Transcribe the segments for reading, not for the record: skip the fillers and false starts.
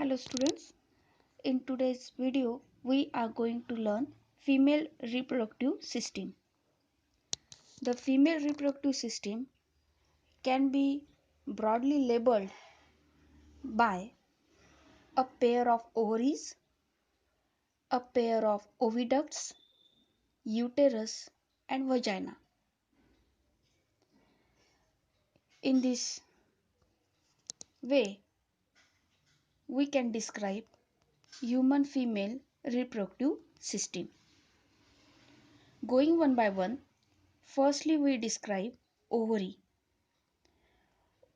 Hello students, in today's video we are going to learn female reproductive system. The female reproductive system can be broadly labeled by a pair of ovaries, a pair of oviducts, uterus and vagina. In this way we can describe human female reproductive system. Going one by one, firstly we describe ovary.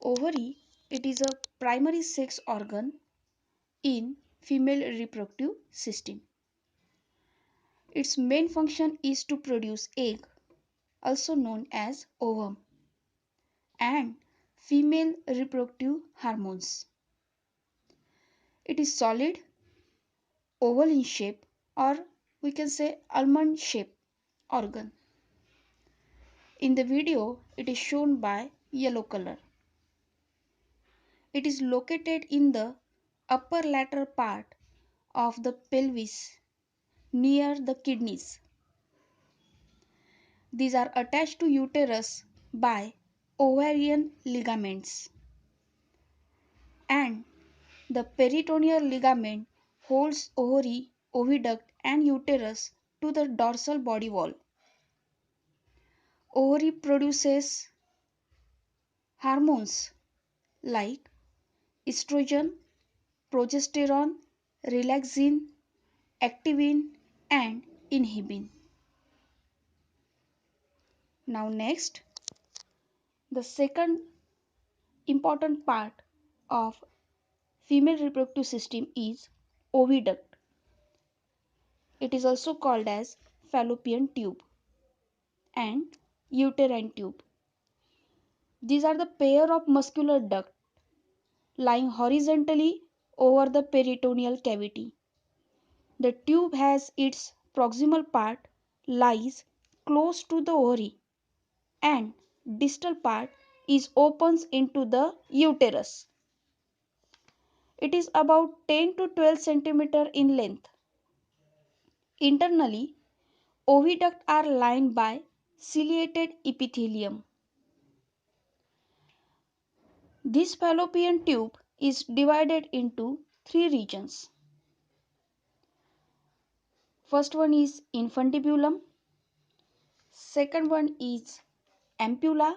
Ovary, it is a primary sex organ in female reproductive system. Its main function is to produce egg, also known as ovum, and female reproductive hormones. It is solid, oval in shape, or we can say almond shape organ. In the video, it is shown by yellow color. It is located in the upper lateral part of the pelvis near the kidneys. These are attached to uterus by ovarian ligaments, and the peritoneal ligament holds ovary, oviduct and uterus to the dorsal body wall. Ovary produces hormones like estrogen, progesterone, relaxin, activin and inhibin. Now next, the second important part of female reproductive system is oviduct. It is also called as fallopian tube and uterine tube. These are the pair of muscular duct lying horizontally over the peritoneal cavity. The tube has its proximal part lies close to the ovary and distal part is opens into the uterus. It is about 10 to 12 cm in length. Internally, oviducts are lined by ciliated epithelium. This fallopian tube is divided into three regions. First one is infundibulum, second one is ampulla,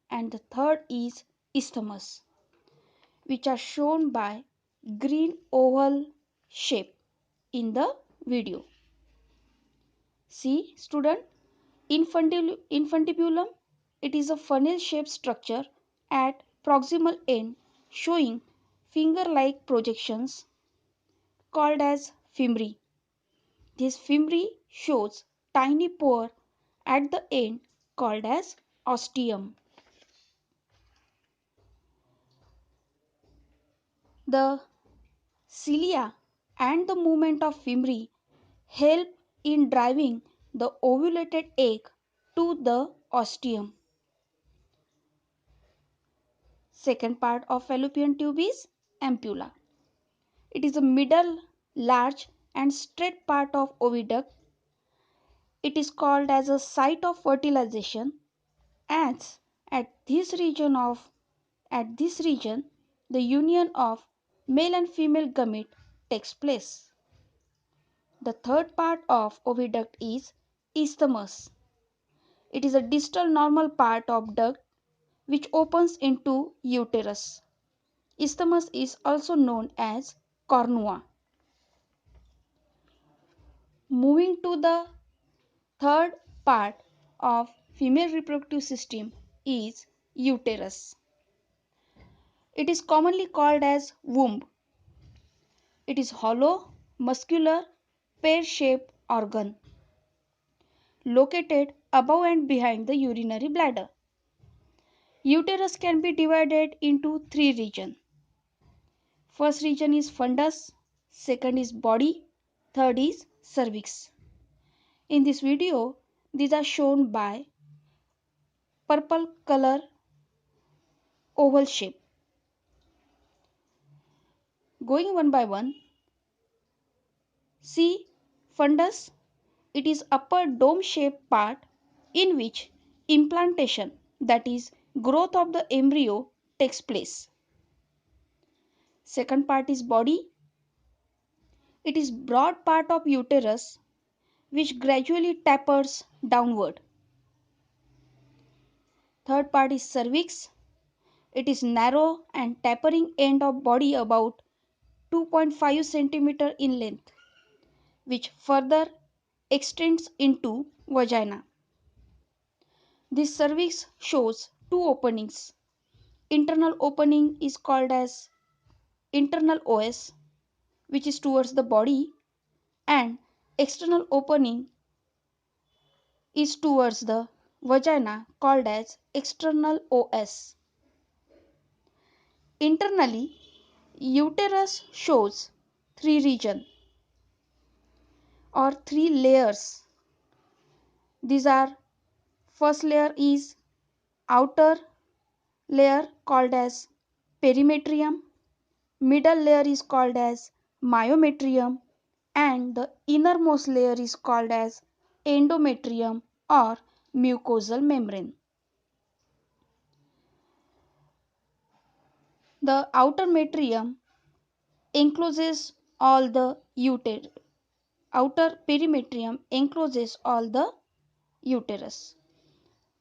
and the third is isthmus, which are shown by green oval shape in the video. See student, infundibulum, it is a funnel shaped structure at proximal end showing finger like projections called as fimri. This fimri shows tiny pore at the end called as ostium. The cilia and the movement of fimri help in driving the ovulated egg to the ostium. Second part of fallopian tube is ampulla. It is a middle, large and straight part of oviduct. It is called as a site of fertilization, as at this region the union of male and female gamete takes place. The third part of oviduct is isthmus. It is a distal normal part of duct which opens into uterus. Isthmus is also known as cornua. Moving to the third part of female reproductive system is uterus. It is commonly called as womb. It is hollow, muscular, pear-shaped organ located above and behind the urinary bladder. Uterus can be divided into three regions. First region is fundus, second is body, third is cervix. In this video, these are shown by purple color oval shape. Going one by one, see fundus. It is upper dome shaped part in which implantation, that is growth of the embryo, takes place. Second part is body. It is broad part of uterus which gradually tapers downward. Third part is cervix. It is narrow and tapering end of body about 2.5 cm in length, which further extends into vagina. This cervix shows two openings. Internal opening is called as internal os, which is towards the body, and external opening is towards the vagina called as external os. Internally, uterus shows three regions or three layers. These are: first layer is outer layer called as perimetrium, middle layer is called as myometrium, and the innermost layer is called as endometrium or mucosal membrane. The outer metrium encloses all the outer perimetrium encloses all the uterus.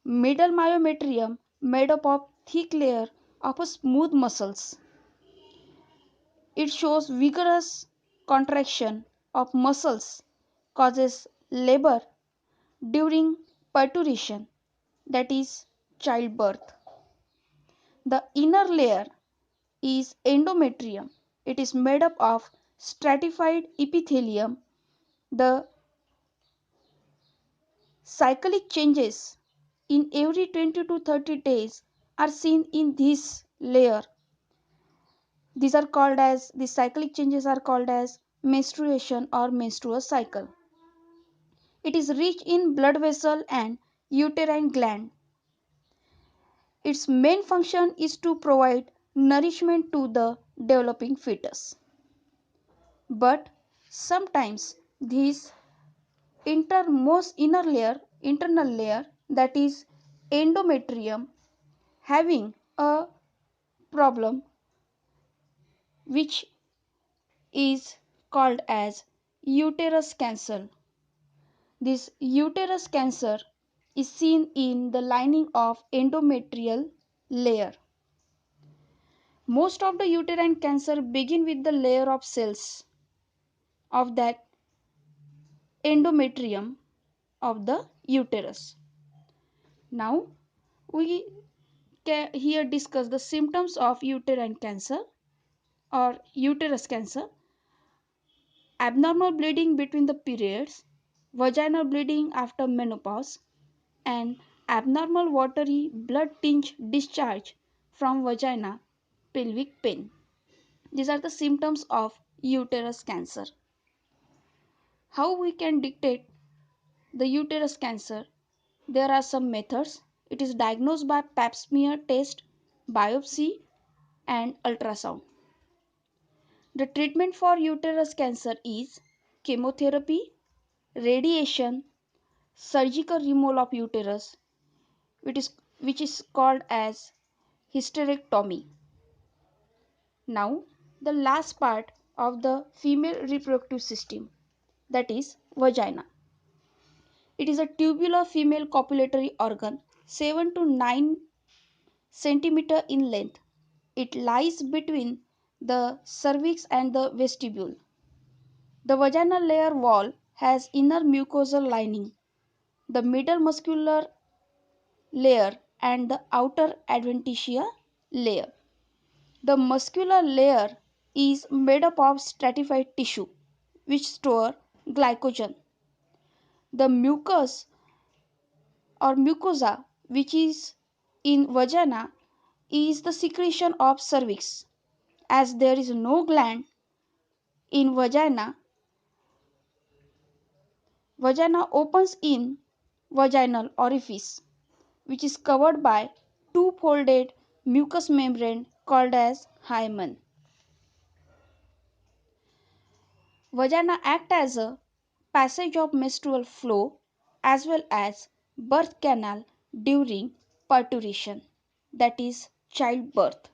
Middle myometrium made up of thick layer of a smooth muscles. It shows vigorous contraction of muscles causes labor during parturition, that is childbirth. The inner layer is endometrium. It is made up of stratified epithelium. The cyclic changes in every 20 to 30 days are seen in this layer. These cyclic changes are called as menstruation or menstrual cycle. It is rich in blood vessel and uterine gland. Its main function is to provide nourishment to the developing fetus. But sometimes this innermost internal layer, that is endometrium, having a problem which is called as uterus cancer. This uterus cancer is seen in the lining of endometrial layer. Most of the uterine cancer begin with the layer of cells of that endometrium of the uterus. Now we can here discuss the symptoms of uterine cancer or uterus cancer: abnormal bleeding between the periods, vaginal bleeding after menopause, and abnormal watery blood tinged discharge from vagina, pelvic pain. These are the symptoms of uterus cancer. How we can detect the uterus cancer? There are some methods. It is diagnosed by pap smear test, biopsy, and ultrasound. The treatment for uterus cancer is chemotherapy, radiation, surgical removal of uterus, which is called as hysterectomy. Now, the last part of the female reproductive system, that is vagina. It is a tubular female copulatory organ, 7 to 9 centimeter in length. It lies between the cervix and the vestibule. The vaginal layer wall has inner mucosal lining, the middle muscular layer, and the outer adventitia layer. The muscular layer is made up of stratified tissue which store glycogen. The mucus or mucosa which is in vagina is the secretion of cervix. As there is no gland in vagina, vagina opens in vaginal orifice which is covered by two folded mucous membrane called as hymen. Vagina act as a passage of menstrual flow as well as birth canal during parturition, that is childbirth.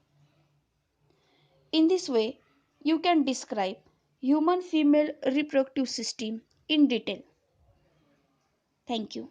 In this way, you can describe human female reproductive system in detail. Thank you.